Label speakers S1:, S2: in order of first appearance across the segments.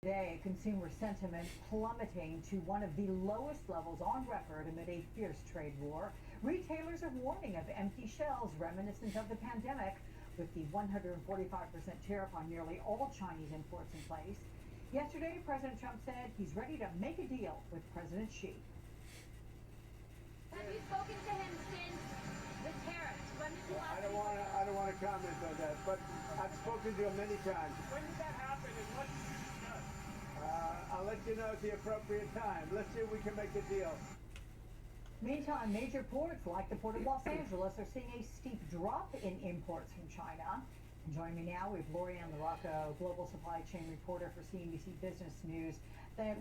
S1: Today, consumer sentiment plummeting to one of the lowest levels on record amid a fierce trade war. Retailers are warning of empty shelves reminiscent of the pandemic, with the 145% tariff on nearly all Chinese imports in place. Yesterday, President Trump said he's ready to make a deal with President Xi.
S2: Have you spoken to him since the tariffs? When did you last
S3: I don't want to comment on that, but I've spoken to him many times.
S4: When did that happen and what did you discuss?
S3: I'll let you know at the appropriate time. Let's see if we can make a deal.
S1: Meantime, major ports like the Port of Los Angeles are seeing a steep drop in imports from China. And joining me now, we have Lorianne LaRocco, global supply chain reporter for CNBC Business News.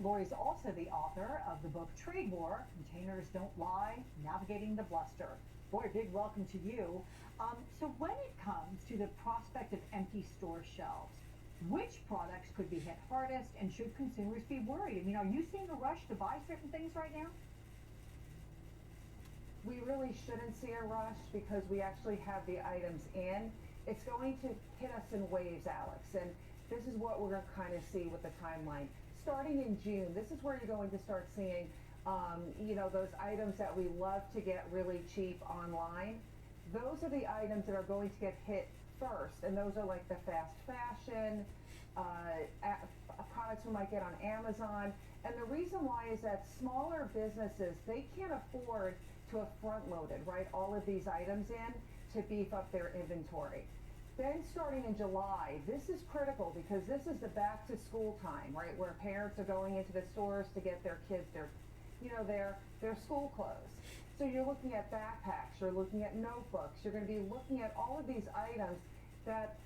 S1: Lori's also the author of the book Trade War, Containers Don't Lie, Navigating the Bluster. Boy, a big welcome to you. So when it comes to the prospect of empty store shelves, which products could be hit hardest, and should consumers be worried? I mean, are you seeing a rush to buy certain things right now?
S5: We really shouldn't see a rush because we actually have the items in. It's going to hit us in waves, Alex, and this is what we're going to kind of see with the timeline. Starting in June, this is where you're going to start seeing, those items that we love to get really cheap online. Those are the items that are going to get hit first, and those are like the fast fashion products we might get on Amazon. And the reason why is that smaller businesses, they can't afford to have front loaded, right, all of these items in to beef up their inventory. Then starting in July, this is critical because this is the back to school time, right, where parents are going into the stores to get their kids their school clothes. So you're looking at backpacks, you're looking at notebooks, you're going to be looking at all of these items that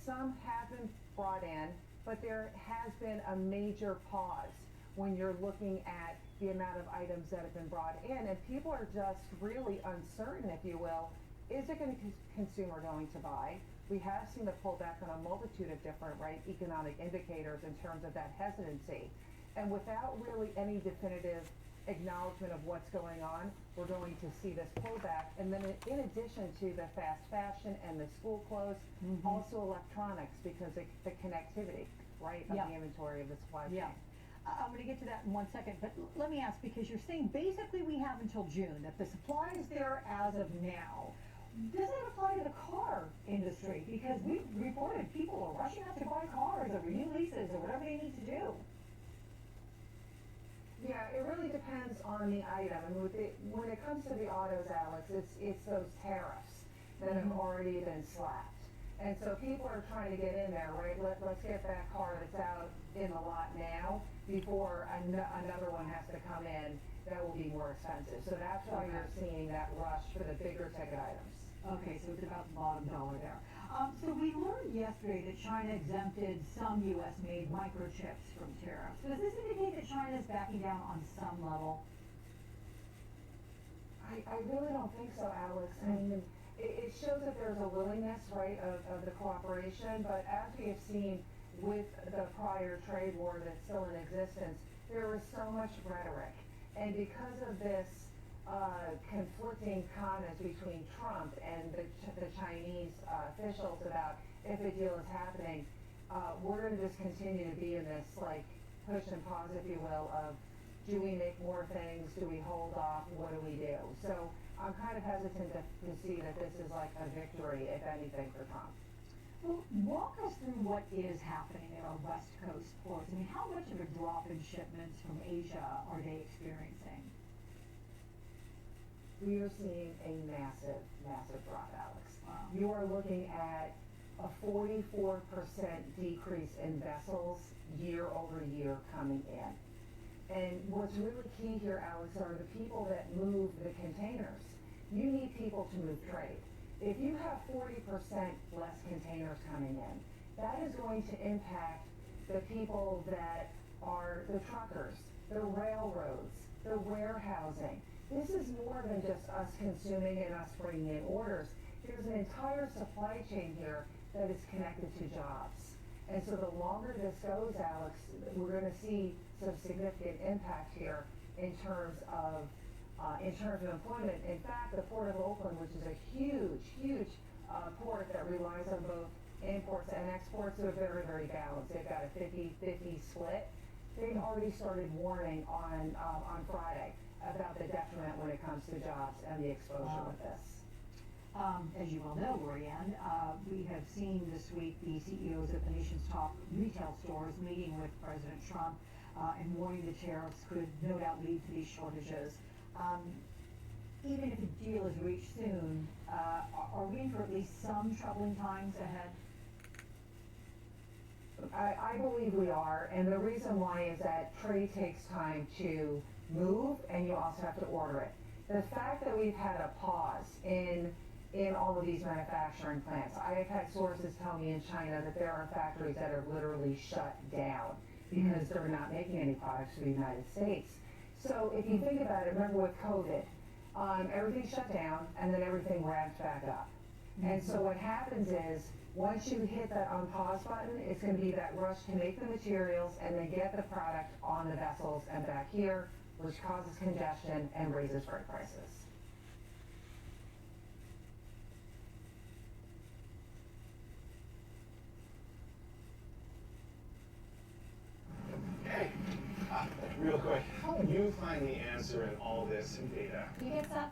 S5: some have been brought in, but there has been a major pause when you're looking at the amount of items that have been brought in, and people are just really uncertain, if you will. Is it going to consumer going to buy? We have seen the pullback on a multitude of different economic indicators in terms of that hesitancy. And without really any definitive acknowledgement of what's going on, we're going to see this pullback. And then in addition to the fast fashion and the school clothes, also electronics, because the connectivity, right, of the inventory of the supply chain.
S1: I'm going to get to that in 1 second, but let me ask, because you're saying basically we have until June, that the supply is there as of now. Does that apply to the car industry? Because we've reported people are rushing out to buy cars or renew leases or whatever they need to do.
S5: Yeah, it really depends on the item. I mean, when it comes to the autos, Alex, it's those tariffs that have already been slapped. And so people are trying to get in there, right? Let's get that car that's out in the lot now before another one has to come in that will be more expensive. So that's why you're seeing that rush for the bigger ticket items.
S1: Okay, so it's about the bottom dollar there. So we learned yesterday that China exempted some U.S.-made microchips from tariffs. Does this indicate that China is backing down on some level?
S5: I really don't think so, Alex. I mean, it shows that there's a willingness, right, of the cooperation, but as we have seen with the prior trade war that's still in existence, there was so much rhetoric. And because of this conflicting comments between Trump and the Chinese officials about if a deal is happening, we're going to just continue to be in this push and pause, if you will, of do we make more things, do we hold off, what do we do? So I'm kind of hesitant to see that this is like a victory, if anything, for Trump.
S1: Well, walk us through what is happening at our West Coast ports. I mean, how much of a drop in shipments from Asia are they experiencing?
S5: We are seeing a massive, massive drop, Alex.
S1: Wow.
S5: You are looking at a 44% decrease in vessels year over year coming in. And what's really key here, Alex, are the people that move the containers. You need people to move trade. If you have 40% less containers coming in, that is going to impact the people that are the truckers, the railroads, the warehousing. This is more than just us consuming and us bringing in orders. There's an entire supply chain here that is connected to jobs. And so the longer this goes, Alex, we're going to see some significant impact here in terms of employment. In fact, the Port of Oakland, which is a huge port that relies on both imports and exports are very, very balanced. They've got a 50-50 split. They've already started warning on Friday about the detriment when it comes to jobs and the exposure with this.
S1: As you well know, Lorianne, we have seen this week the CEOs of the nation's top retail stores meeting with President Trump and warning the tariffs could no doubt lead to these shortages. Even if a deal is reached soon, are we in for at least some troubling times ahead?
S5: I believe we are, and the reason why is that trade takes time to move, and you also have to order it. The fact that we've had a pause in all of these manufacturing plants, I have had sources tell me in China that there are factories that are literally shut down because they're not making any products for the United States. So if you think about it, remember with COVID, everything shut down and then everything ramped back up. And so what happens is, once you hit that unpause button, it's going to be that rush to make the materials and then get the product on the vessels and back here, which causes congestion and raises freight prices.
S6: Hey, real quick, how do you find the answer in all this data?
S2: You get some?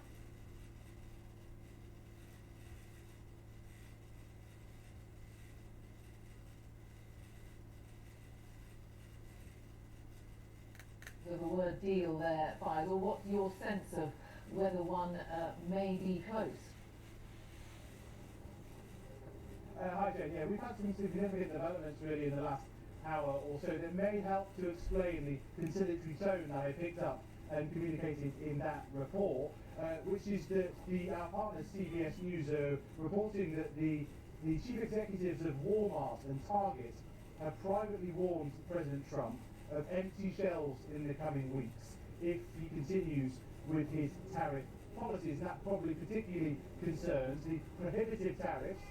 S7: The word deal there, Faisal. What's your sense of whether one may be close?
S4: Hi, Jane. Yeah, we've had some significant developments really in the last hour or so that may help to explain the conciliatory tone that I picked up and communicated in that report, which is that our partner CBS News are reporting that the chief executives of Walmart and Target have privately warned President Trump of empty shelves in the coming weeks if he continues with his tariff policies. And that probably particularly concerns the prohibitive tariffs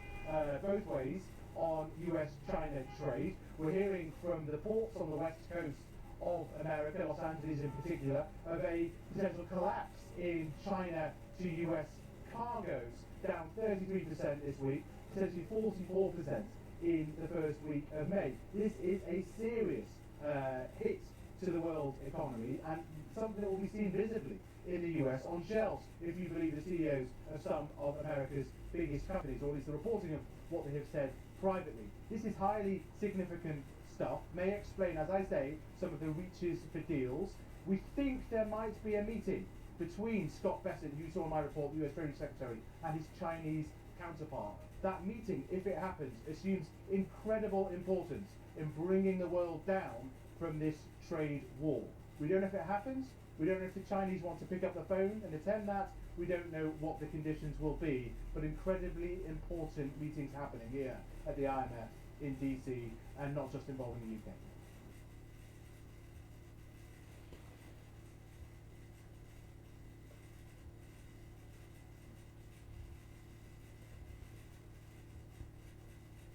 S4: both ways on US-China trade. We're hearing from the ports on the west coast of America, Los Angeles in particular, of a potential collapse in China to US cargoes, down 33% this week, potentially 44% in the first week of May. This is a serious hit to the world economy and something that will be seen visibly in the US on shelves, if you believe the CEOs of some of America's biggest companies, or at least the reporting of what they have said privately. This is highly significant stuff, may explain, as I say, some of the reaches for deals. We think there might be a meeting between Scott Bessent, who you saw in my report, the US Treasury Secretary, and his Chinese counterpart. That meeting, if it happens, assumes incredible importance in bringing the world down from this trade war. We don't know if it happens. We don't know if the Chinese want to pick up the phone and attend that. We don't know what the conditions will be, but incredibly important meetings happening here at the IMF in DC, and not just involving the UK.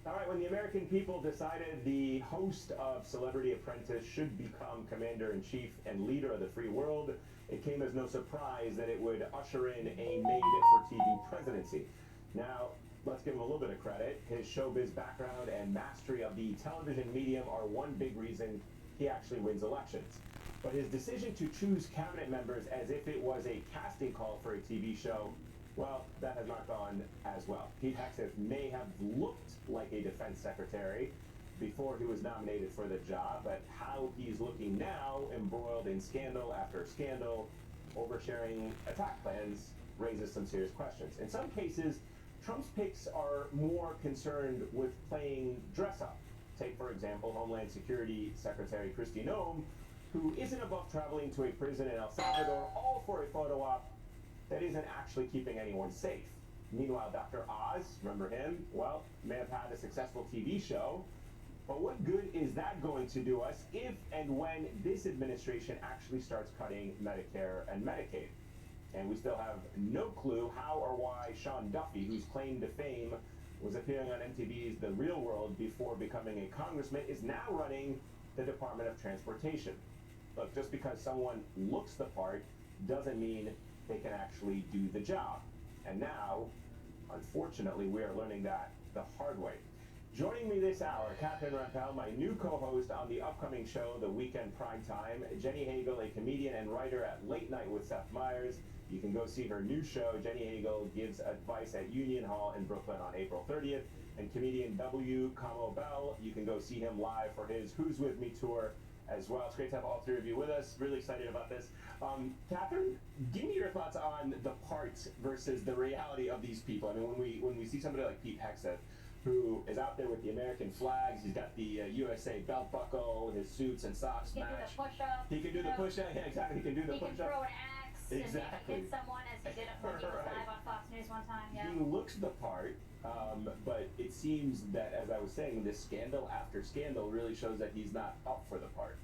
S8: All right, when the American people decided the host of Celebrity Apprentice should become commander-in-chief and leader of the free world, it came as no surprise that it would usher in a made-for-TV presidency. Now, let's give him a little bit of credit. His showbiz background and mastery of the television medium are one big reason he actually wins elections. But his decision to choose cabinet members as if it was a casting call for a TV show, well, that has not gone as well. Pete Hegseth may have looked like a defense secretary before he was nominated for the job, but how he's looking now, embroiled in scandal after scandal, oversharing attack plans, raises some serious questions. In some cases, Trump's picks are more concerned with playing dress-up. Take, for example, Homeland Security Secretary Kristi Noem, who isn't above traveling to a prison in El Salvador, all for a photo op that isn't actually keeping anyone safe. Meanwhile, Dr. Oz, remember him? Well, may have had a successful TV show, but what good is that going to do us if and when this administration actually starts cutting Medicare and Medicaid? And we still have no clue how or why Sean Duffy, whose claim to fame was appearing on MTV's The Real World before becoming a congressman, is now running the Department of Transportation. Look, just because someone looks the part doesn't mean they can actually do the job. And now, unfortunately, we are learning that the hard way. Joining me this hour, Catherine Rampell, my new co-host on the upcoming show, The Weekend Prime Time. Jenny Hagel, a comedian and writer at Late Night with Seth Meyers. You can go see her new show, Jenny Hagel Gives Advice at Union Hall in Brooklyn on April 30th. And comedian W. Como Bell, you can go see him live for his Who's With Me tour as well. It's great to have all three of you with us. Really excited about this. Catherine, give me your thoughts on the parts versus the reality of these people. I mean, when we see somebody like Pete Hegseth, who is out there with the American flags, he's got the USA belt buckle, his suits and socks
S2: He can
S8: match.
S2: do the push-up.
S8: He can do the push-up. Yeah, exactly. He can do the
S2: He can
S8: push-up.
S2: throw an axe
S8: Exactly.
S2: and hit someone as he did it when he was
S8: Right.
S2: live on Fox News one time. Yeah.
S8: He looks the part, but it seems that, as I was saying, this scandal after scandal really shows that he's not up for the part.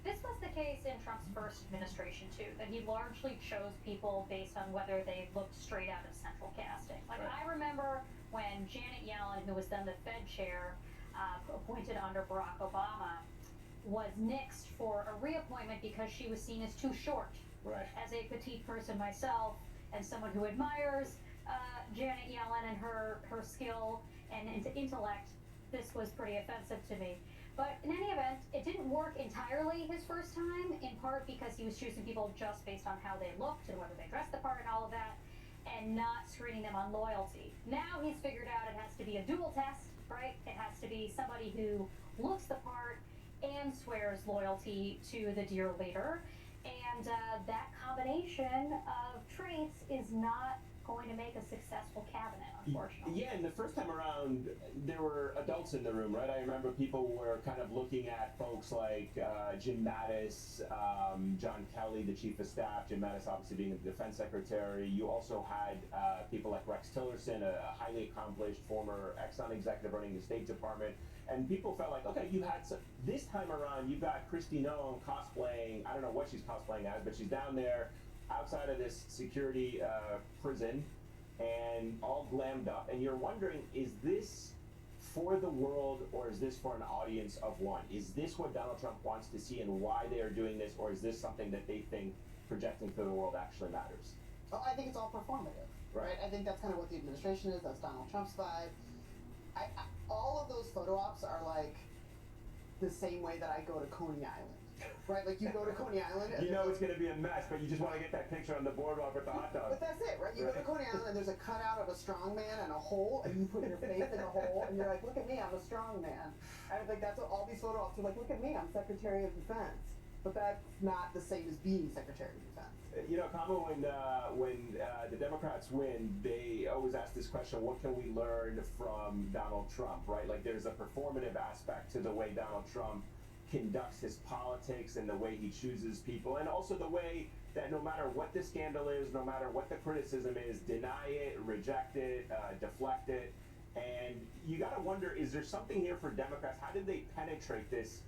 S2: This was the case in Trump's first administration too, that he largely chose people based on whether they looked straight out of central casting. Like
S8: Right.
S2: I remember when Janet Yellen, who was then the Fed chair, appointed under Barack Obama, was nixed for a reappointment because she was seen as too short.
S8: Right.
S2: As a petite person myself, and someone who admires Janet Yellen and her skill and intellect, this was pretty offensive to me. But in any event, it didn't work entirely his first time, in part because he was choosing people just based on how they looked and whether they dressed the part and all of that, and not screening them on loyalty. Now he's figured out it has to be a dual test, right? It has to be somebody who looks the part and swears loyalty to the dear leader. And that combination of traits is not going to make a successful cabinet, unfortunately.
S8: Yeah, and the first time around, there were adults in the room, right? I remember people were kind of looking at folks like Jim Mattis, John Kelly, the chief of staff, Jim Mattis obviously being the defense secretary. You also had people like Rex Tillerson, a highly accomplished former Exxon executive running the State Department. And people felt like, okay, you had some, this time around, you've got Kristi Noem cosplaying, I don't know what she's cosplaying as, but she's down there outside of this security prison and all glammed up. And you're wondering, is this for the world or is this for an audience of one? Is this what Donald Trump wants to see and why they are doing this? Or is this something that they think projecting to the world actually matters?
S9: Well, I think it's all performative, right? I think that's kind of what the administration is. That's Donald Trump's vibe. All of those photo ops are like the same way that I go to Coney Island, right? Like you go to Coney Island, and
S8: you know it's going to be a mess, but you just want to get that picture on the boardwalk with the hot dog.
S9: But that's it, right? You go to Coney Island, and there's a cutout of a strong man and a hole, and you put your face in a hole, and you're like, "Look at me, I'm a strong man." And I think that's what all these photo ops are like. Look at me, I'm Secretary of Defense. But that's not the same as being Secretary of Defense.
S8: You know, Kama, when the Democrats win, they always ask this question, what can we learn from Donald Trump, right? Like there's a performative aspect to the way Donald Trump conducts his politics and the way he chooses people, and also the way that no matter what the scandal is, no matter what the criticism is, deny it, reject it, deflect it. And you got to wonder, is there something here for Democrats? How did they penetrate this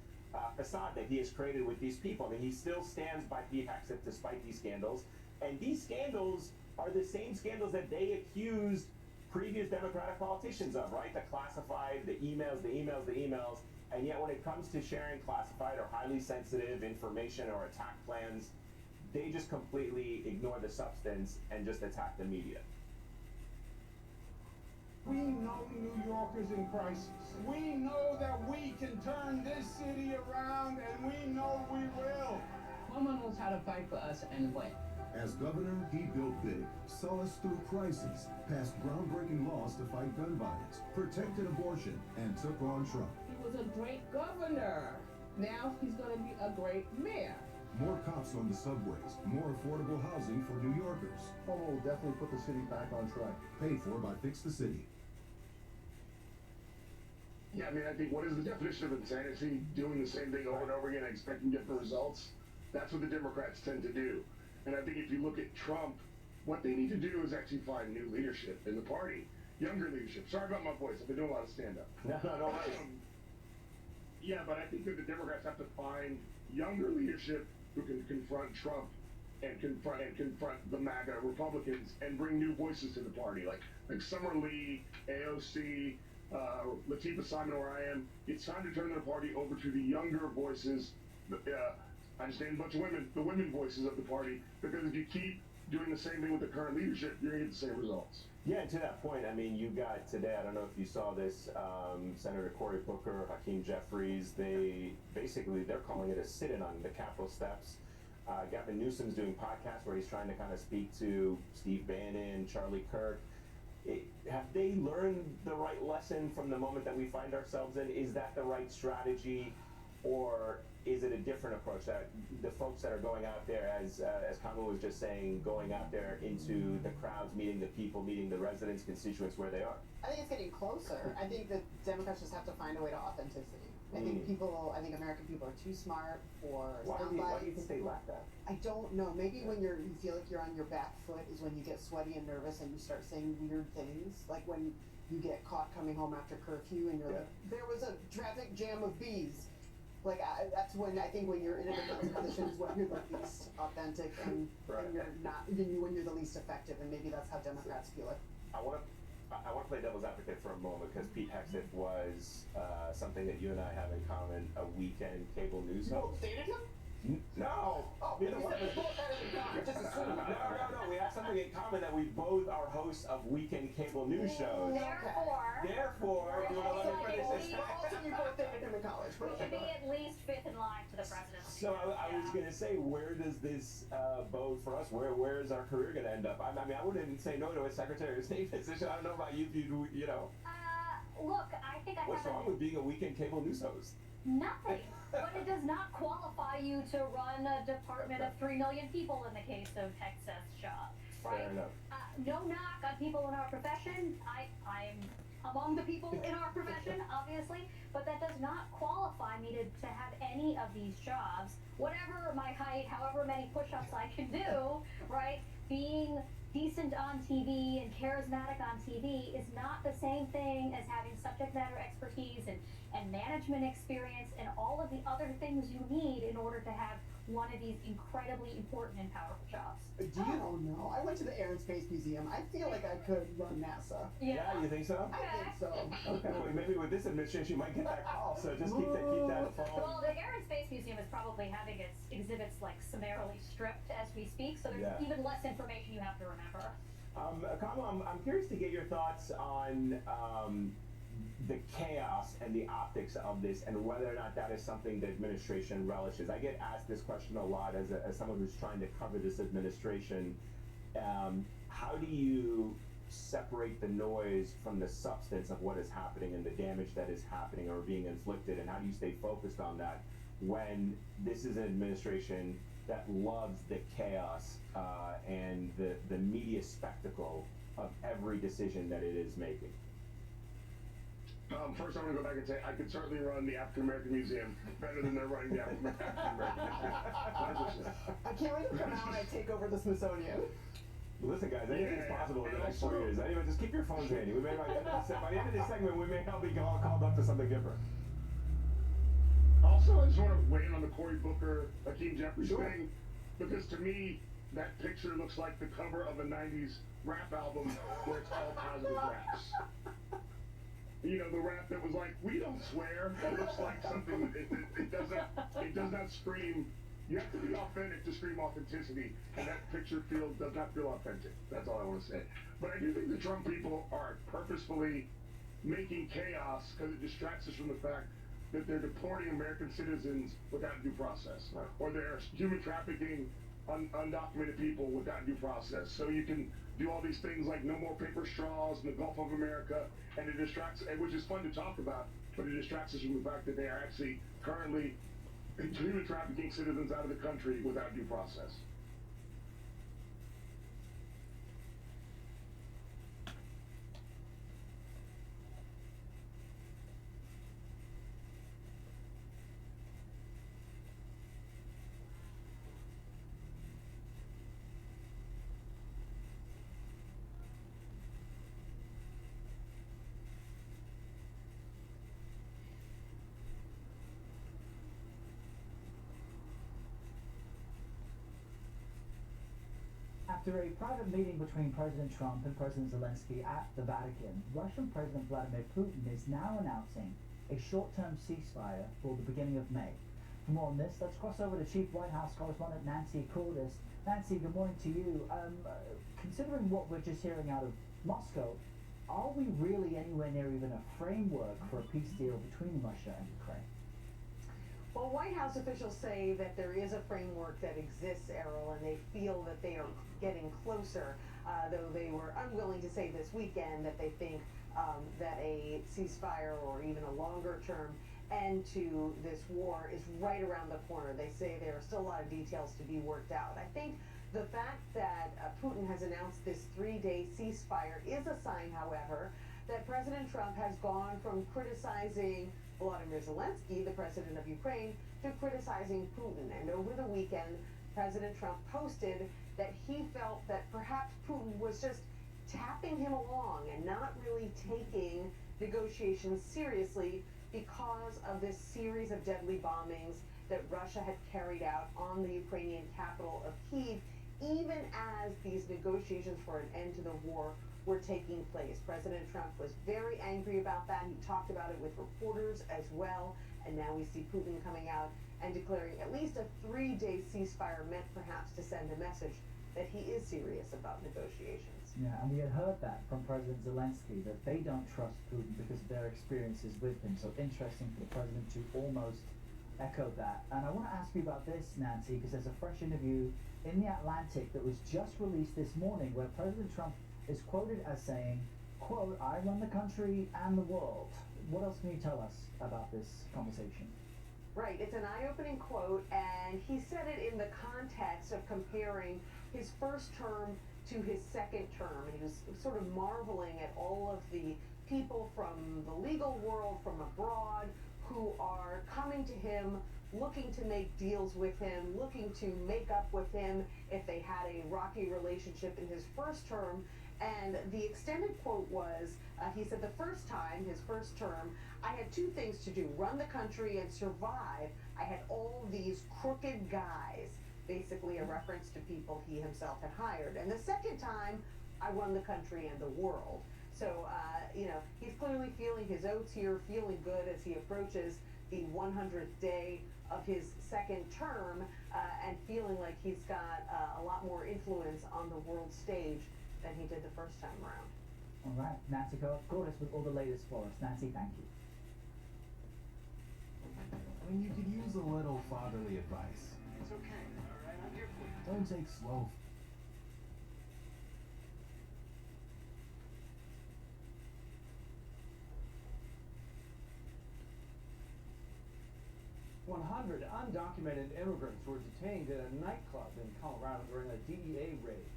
S8: facade that he has created with these people? I mean, he still stands by Pete Hegseth despite these scandals, and these scandals are the same scandals that they accused previous Democratic politicians of, right? The classified, the emails, and yet when it comes to sharing classified or highly sensitive information or attack plans, they just completely ignore the substance and just attack the media.
S3: We know New Yorkers in crisis. We know that we can turn this city around, and we know we will.
S10: Cuomo knows how to fight for us and win.
S11: As governor, he built big, saw us through crises, passed groundbreaking laws to fight gun violence, protected abortion, and took on Trump.
S10: He was a great governor. Now he's going to be a great mayor.
S11: More cops on the subways, more affordable housing for New Yorkers.
S12: Cuomo will definitely put the city back on track.
S11: Paid for by Fix the City.
S13: Yeah, I mean, I think what is the definition of insanity? Doing the same thing over and over again and expecting different results? That's what the Democrats tend to do. And I think if you look at Trump, what they need to do is actually find new leadership in the party. Younger leadership. Sorry about my voice. I've been doing a lot of stand-up.
S8: No worries.
S13: Yeah, but I think that the Democrats have to find younger leadership who can confront Trump and confront the MAGA Republicans and bring new voices to the party, like Summer Lee, AOC, Latifah Simon, where I am. It's time to turn the party over to the younger voices. I just named a bunch of women, the women voices of the party, because if you keep doing the same thing with the current leadership, you're going to get the same results.
S8: Yeah, and to that point, I mean, you got today, I don't know if you saw this, Senator Cory Booker, Hakeem Jeffries, they're calling it a sit-in on the Capitol steps. Gavin Newsom's doing podcasts where he's trying to kind of speak to Steve Bannon, Charlie Kirk. Have they learned the right lesson from the moment that we find ourselves in? Is that the right strategy, or is it a different approach that the folks that are going out there, as Kamala was just saying, going out there into the crowds, meeting the people, meeting the residents, constituents where they are?
S9: I think it's getting closer. I think that Democrats just have to find a way to authenticity. I think American people are too smart for sound bites.
S8: Why do you think they lack that?
S9: I don't know. Maybe when you feel like you're on your back foot is when you get sweaty and nervous and you start saying weird things. Like when you get caught coming home after curfew and you're like, there was a traffic jam of bees. Like that's when I think when you're in a defensive position is when you're the least authentic and you're not when you're the least effective, and maybe that's how Democrats feel it.
S8: I want to play devil's advocate for a moment, because Pete Hegseth was something that you and I have in common, a weekend cable news host.
S9: Dated him?
S8: No.
S9: Oh,
S8: you know what?
S9: Just assume.
S8: No. We have something in common, that we both are hosts of weekend cable news shows. Therefore, you want to let me finish this?
S9: Also, you both dated him in college.
S2: We should be at least fifth in line to the presidency.
S8: So I was going to say, where does this bode for us? Where is our career going to end up? I mean, I wouldn't say no to a Secretary of State position. I don't know about you, you know.
S2: Look, I think
S8: What's wrong with being a weekend cable news host?
S2: Nothing. But it does not qualify you to run a department of 3 million people in the case of Hegseth's job, right?
S8: Fair enough.
S2: No knock on people in our profession. I'm among the people in our profession, obviously, but that does not qualify me to have any of these jobs. Whatever my height, however many push-ups I can do, right? Being decent on TV and charismatic on TV is not the same thing as having subject matter expertise and management experience and all of the other things you need in order to have one of these incredibly important and powerful jobs.
S9: I don't know. I went to the Air and Space Museum. I feel like I could run NASA.
S8: Yeah, you think so?
S9: I think so.
S8: Okay, well, maybe with this administration you might get that call, so just keep that phone.
S2: Well, the Air and Space Museum is probably having its exhibits like summarily stripped as we speak, so there's even less information you have to remember.
S8: Kamala, I'm curious to get your thoughts on the chaos and the optics of this, and whether or not that is something the administration relishes. I get asked this question a lot as someone who's trying to cover this administration. How do you separate the noise from the substance of what is happening and the damage that is happening or being inflicted, and how do you stay focused on that when this is an administration that loves the chaos and the media spectacle of every decision that it is making?
S13: First, I'm going to go back and say I could certainly run the African American Museum better than they're running the African American Museum.
S9: I can't wait to come out and I take over the Smithsonian.
S8: Listen, guys, anything's possible in the next 4 years. Anyway, just keep your phones handy. We may by the end of this segment, we may all be called up to something different.
S13: Also, I just want to weigh in on the Cory Booker, Hakeem Jeffries thing, because to me, that picture looks like the cover of a 90s rap album where it's all positive raps. You know, the rap that was like, we don't swear. It looks like something, it does not scream. You have to be authentic to scream authenticity, and that picture does not feel authentic. That's all I want to say. But I do think the Trump people are purposefully making chaos because it distracts us from the fact that they're deporting American citizens without due process, or they're human trafficking undocumented people without due process. So you can do all these things like no more paper straws in the Gulf of America, and it distracts, which is fun to talk about, but it distracts us from the fact that they are actually currently human trafficking citizens out of the country without due process.
S14: After a private meeting between President Trump and President Zelensky at the Vatican, Russian President Vladimir Putin is now announcing a short-term ceasefire for the beginning of May. For more on this, let's cross over to Chief White House correspondent Nancy Cordes. Nancy, good morning to you. Considering what we're just hearing out of Moscow, are we really anywhere near even a framework for a peace deal between Russia and Ukraine?
S9: Well, White House officials say that there is a framework that exists, Errol, and they feel that they are getting closer, though they were unwilling to say this weekend that they think that a ceasefire or even a longer term end to this war is right around the corner. They say there are still a lot of details to be worked out. I think the fact that Putin has announced this 3-day ceasefire is a sign, however, that President Trump has gone from criticizing Volodymyr Zelensky, the president of Ukraine, to criticizing Putin. And over the weekend, President Trump posted that he felt that perhaps Putin was just tapping him along and not really taking negotiations seriously because of this series of deadly bombings that Russia had carried out on the Ukrainian capital of Kyiv, even as these negotiations for an end to the war were taking place. President Trump was very angry about that. He talked about it with reporters as well. And now we see Putin coming out and declaring at least a 3-day ceasefire, meant perhaps to send a message that he is serious about negotiations.
S14: Yeah, and we had heard that from President Zelensky, that they don't trust Putin because of their experiences with him. So interesting for the president to almost echo that. And I want to ask you about this, Nancy, because there's a fresh interview in The Atlantic that was just released this morning where President Trump is quoted as saying, quote, "I run the country and the world." What else can you tell us about this conversation?
S9: Right, it's an eye-opening quote, and he said it in the context of comparing his first term to his second term. And he was sort of marveling at all of the people from the legal world, from abroad, who are coming to him, looking to make deals with him, looking to make up with him if they had a rocky relationship in his first term. And the extended quote was, he said, the first time, his first term, I had 2 things to do: run the country and survive. I had all these crooked guys, basically a reference to people he himself had hired. And the second time, I run the country and the world. So, you know, he's clearly feeling his oats here, feeling good as he approaches the 100th day of his second term, and feeling like he's got a lot more influence on the world stage than he did the first time around.
S14: All right, Nancy Cordes with all the latest for us. Nancy, thank you.
S15: I mean, you could use a little fatherly advice.
S16: It's okay, all right? I'm here for you.
S15: Don't take slow.
S17: Undocumented immigrants were detained at a nightclub in Colorado during a DEA raid.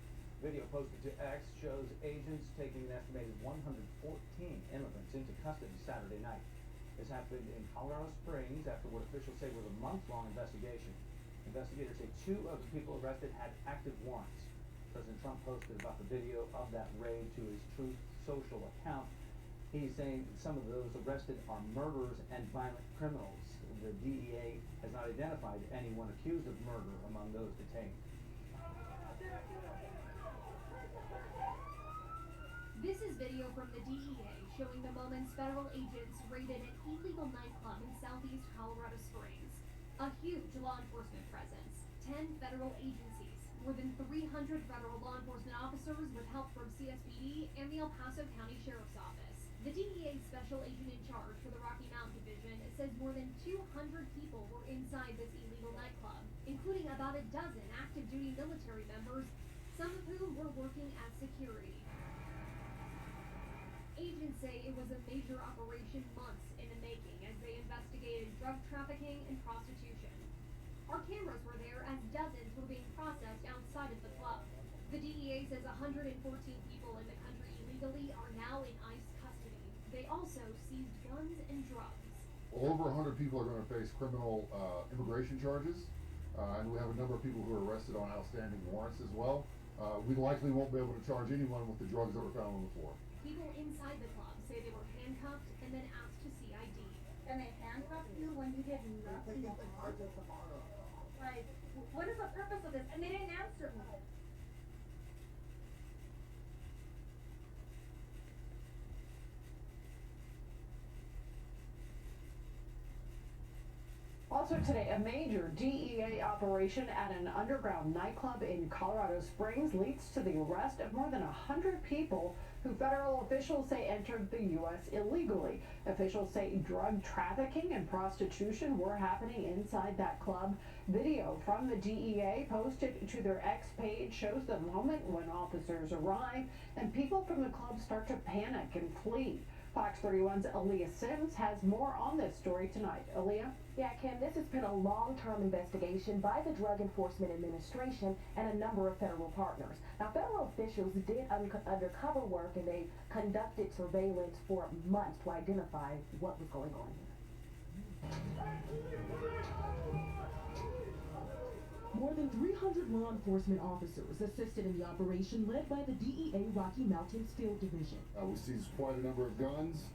S17: Video posted to X shows agents taking an estimated 114 immigrants into custody Saturday night. This happened in Colorado Springs after what officials say was a month-long investigation. Investigators say 2 of the people arrested had active warrants. President Trump posted about the video of that raid to his Truth Social account. He's saying some of those arrested are murderers and violent criminals. The DEA has not identified anyone accused of murder among those detained.
S18: This is video from the DEA showing the moments federal agents raided an illegal nightclub in southeast Colorado Springs. A huge law enforcement presence, 10 federal agencies, more than 300 federal law enforcement officers with help from CSPD and the El Paso County Sheriff's Office. The DEA special agent in charge for the Rocky Mountain Division says more than 200 people were inside this illegal nightclub, including about a dozen active duty military members, some of whom were working as security. Agents say it was a major operation months in the making as they investigated drug trafficking and prostitution. Our cameras were there as dozens were being processed outside of the club. The DEA says 114 people in the country illegally are now in ICE custody. They also seized guns and drugs.
S12: Over 100 people are going to face criminal immigration charges, and we have a number of people who are arrested on outstanding warrants as well. We likely won't be able to charge anyone with the drugs that were found on the floor.
S18: People inside the club say they were handcuffed and then asked to see ID.
S19: And they handcuffed you when you did nothing wrong? Like, what is the purpose of this? And they didn't answer me.
S9: Also today, a major DEA operation at an underground nightclub in Colorado Springs leads to the arrest of more than 100 people who
S20: who federal officials say entered the U.S. illegally. Officials say drug trafficking and prostitution were happening inside that club. Video from the DEA posted to their X page shows the moment when officers arrive and people from the club start to panic and flee. Fox 31's Aaliyah Sims has more on this story tonight. Aaliyah?
S21: Yeah, Kim, this has been a long-term investigation by the Drug Enforcement Administration and a number of federal partners. Now, federal officials did undercover work and they conducted surveillance for months to identify what was going on here.
S22: More than 300 law enforcement officers assisted in the operation led by the DEA Rocky Mountains Field Division.
S12: We seized quite a number of guns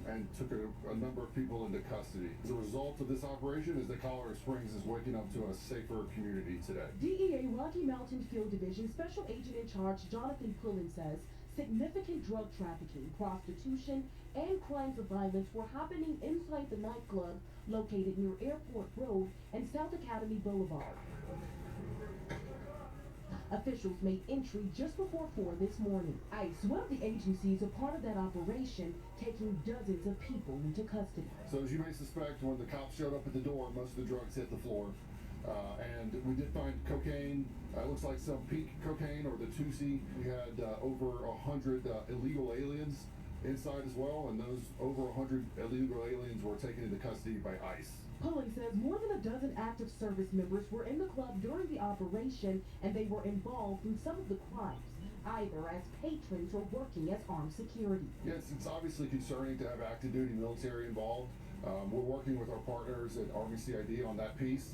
S12: and took a number of people into custody. As a result of this operation is that Colorado Springs is waking up to a safer community today.
S22: DEA Rocky Mountain Field Division Special Agent in Charge Jonathan Pullen says significant drug trafficking, prostitution, and crimes of violence were happening inside the nightclub located near Airport Road and South Academy Boulevard. Officials made entry just before 4 this morning. ICE, one of the agencies a part of that operation, taking dozens of people into custody.
S12: So as you may suspect, when the cops showed up at the door, most of the drugs hit the floor. And we did find cocaine. It looks like some pink cocaine or the Tusi. We had over 100 illegal aliens inside as well, and those over 100 illegal aliens were taken into custody by ICE.
S22: Pullen says more than a dozen active service members were in the club during the operation, and they were involved in some of the crimes, either as patrons or working as armed security.
S12: Yes, it's obviously concerning to have active duty military involved. We're working with our partners at Army CID on that piece.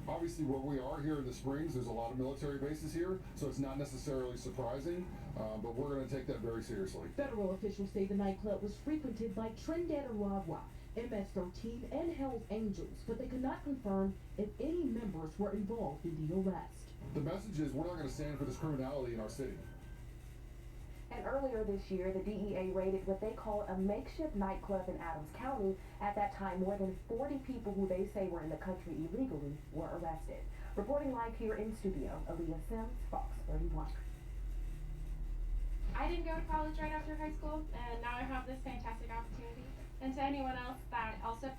S12: Obviously, where we are here in the Springs, there's a lot of military bases here, so it's not necessarily surprising, but we're going to take that very seriously.
S22: Federal officials say the nightclub was frequented by Trinidad Aragua, MS-13, and Hell's Angels, but they could not confirm if any members were involved in the arrest.
S12: The message is we're not going to stand for this criminality in our city.
S21: And earlier this year, the DEA raided what they call a makeshift nightclub in Adams County. At that time, more than 40 people who they say were in the country illegally were arrested. Reporting live here in studio, Aaliyah Sims, Fox 31.
S23: I didn't go to college right after high school, and now I have this fantastic opportunity. And to anyone else that also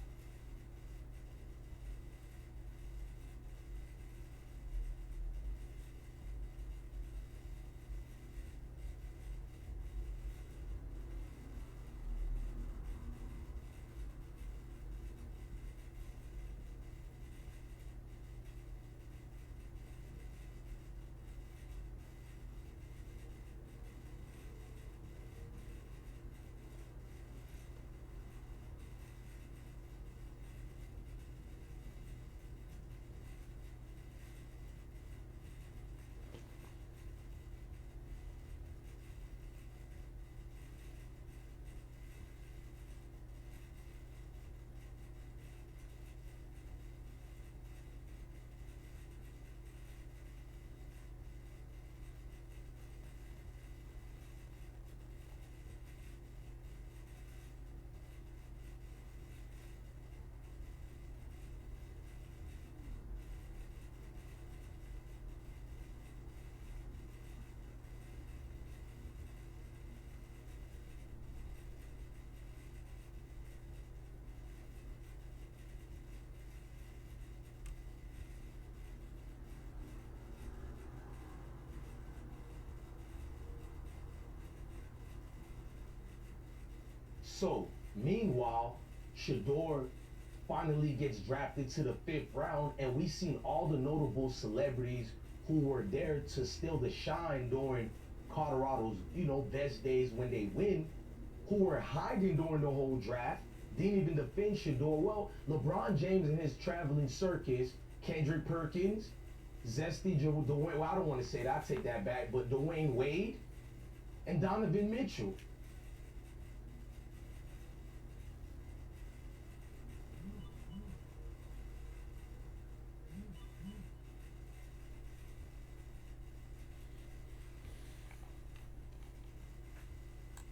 S24: So, meanwhile, Shador finally gets drafted to the 5th round, and we've seen all the notable celebrities who were there to steal the shine during Colorado's, best days when they win, who were hiding during the whole draft, didn't even defend Shador. Well, LeBron James and his traveling circus, Kendrick Perkins, Zesty Dwayne, well, I don't want to say that, I take that back, but Dwayne Wade, and Donovan Mitchell.